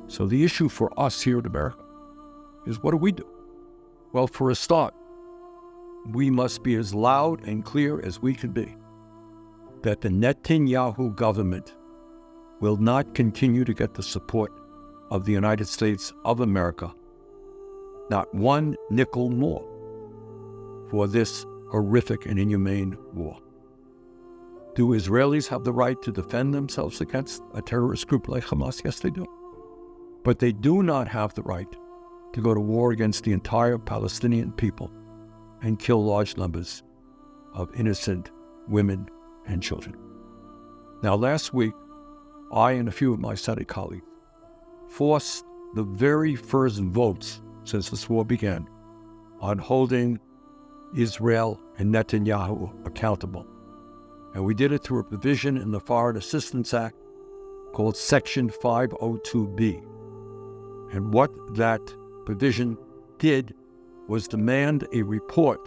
So the issue for us here in America is, what do we do? Well, for a start, we must be as loud and clear as we can be that the Netanyahu government will not continue to get the support of the United States of America, not one nickel more, for this horrific and inhumane war. Do Israelis have the right to defend themselves against a terrorist group like Hamas? Yes, they do. But they do not have the right to go to war against the entire Palestinian people and kill large numbers of innocent women and children. Now, last week, I and a few of my Senate colleagues forced the very first votes since this war began on holding Israel and Netanyahu accountable. And we did it through a provision in the Foreign Assistance Act called Section 502B. And what that provision did was demand a report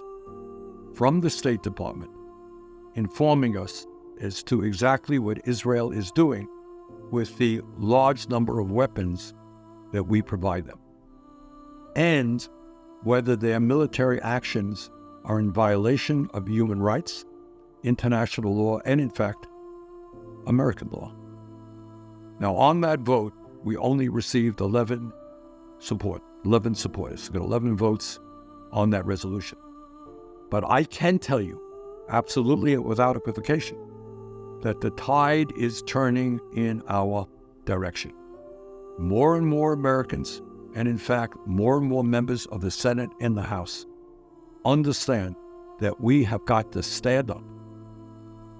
from the State Department informing us as to exactly what Israel is doing with the large number of weapons that we provide them, and whether their military actions are in violation of human rights, international law, and in fact, American law. Now, on that vote, we only received 11 supporters. We got 11 votes on that resolution. But I can tell you, absolutely without equivocation, that the tide is turning in our direction. More and more Americans, and in fact, more and more members of the Senate and the House, understand that we have got to stand up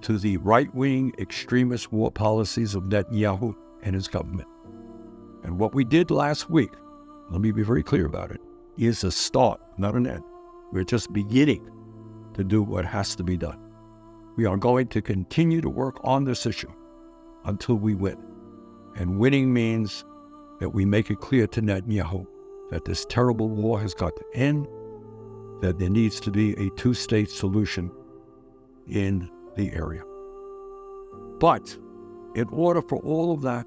to the right-wing extremist war policies of Netanyahu and his government. And what we did last week, let me be very clear about it, is a start, not an end. We're just beginning to do what has to be done. We are going to continue to work on this issue until we win. And winning means that we make it clear to Netanyahu that this terrible war has got to end, that there needs to be a two-state solution in the area. But in order for all of that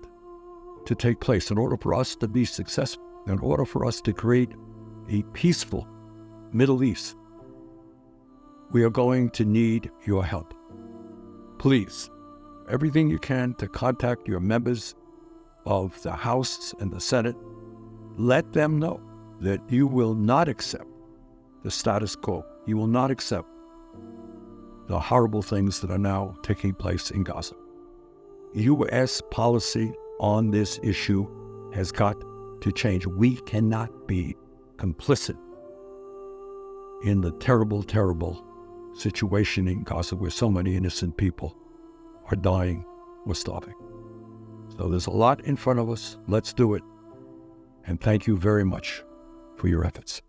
to take place, in order for us to be successful, in order for us to create a peaceful Middle East, we are going to need your help. Please, everything you can to contact your members of the House and the Senate. Let them know that you will not accept the status quo. You will not accept the horrible things that are now taking place in Gaza. U.S. policy on this issue has got to change. We cannot be complicit in the terrible, terrible situation in Gaza where so many innocent people are dying or starving. So there's a lot in front of us. Let's do it. And thank you very much for your efforts.